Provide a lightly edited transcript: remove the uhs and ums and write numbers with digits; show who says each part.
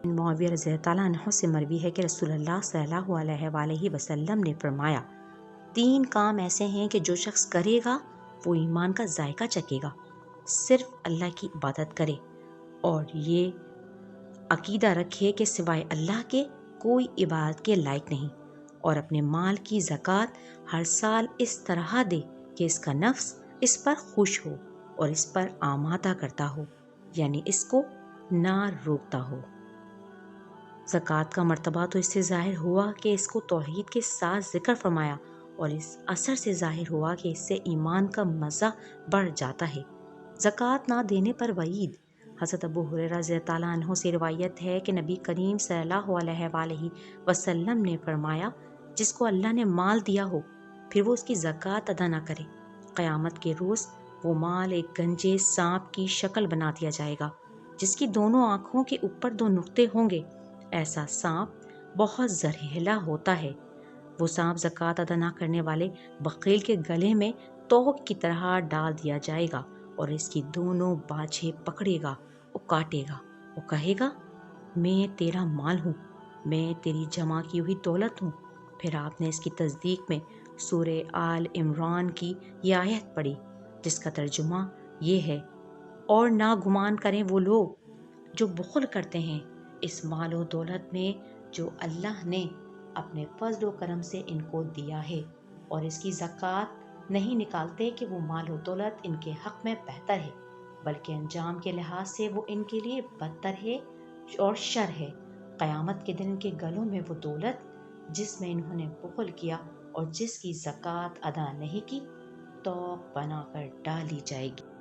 Speaker 1: معاویہ رضی اللہ تعالیٰ عنہ سے مروی ہے کہ رسول اللہ صلی اللہ علیہ وآلہ وسلم نے فرمایا 3 کام ایسے ہیں کہ جو شخص کرے گا وہ ایمان کا ذائقہ چکھے گا، صرف اللہ کی عبادت کرے اور یہ عقیدہ رکھے کہ سوائے اللہ کے کوئی عبادت کے لائق نہیں، اور اپنے مال کی زکوٰۃ ہر سال اس طرح دے کہ اس کا نفس اس پر خوش ہو اور اس پر آمادہ کرتا ہو، یعنی اس کو نہ روکتا ہو۔ زکوٰۃ کا مرتبہ تو اس سے ظاہر ہوا کہ اس کو توحید کے ساتھ ذکر فرمایا، اور اس اثر سے ظاہر ہوا کہ اس سے ایمان کا مزہ بڑھ جاتا ہے۔ زکوٰۃ نہ دینے پر وعید۔ حضرت ابو ہریرہ رضی اللہ تعالیٰ عنہ سے روایت ہے کہ نبی کریم صلی اللہ علیہ وآلہ وسلم نے فرمایا جس کو اللہ نے مال دیا ہو پھر وہ اس کی زکوٰۃ ادا نہ کرے، قیامت کے روز وہ مال ایک گنجے سانپ کی شکل بنا دیا جائے گا جس کی دونوں آنکھوں کے اوپر 2 نقطے ہوں گے۔ ایسا سانپ بہت زہریلا ہوتا ہے۔ وہ سانپ زکوٰۃ ادا نہ کرنے والے بخیل کے گلے میں توق کی طرح ڈال دیا جائے گا اور اس کی دونوں باجھیں پکڑے گا، وہ کاٹے گا، وہ کہے گا میں تیرا مال ہوں، میں تیری جمع کی ہوئی دولت ہوں۔ پھر آپ نے اس کی تصدیق میں سورہ آل عمران کی یہ آیت پڑھی جس کا ترجمہ یہ ہے، اور نہ گمان کریں وہ لوگ جو بخل کرتے ہیں اس مال و دولت میں جو اللہ نے اپنے فضل و کرم سے ان کو دیا ہے، اور اس کی زکوٰۃ نہیں نکالتے کہ وہ مال و دولت ان کے حق میں بہتر ہے، بلکہ انجام کے لحاظ سے وہ ان کے لیے بدتر ہے اور شر ہے۔ قیامت کے دن ان کے گلوں میں وہ دولت جس میں انہوں نے بخل کیا اور جس کی زکوٰۃ ادا نہیں کی توق بنا کر ڈالی جائے گی۔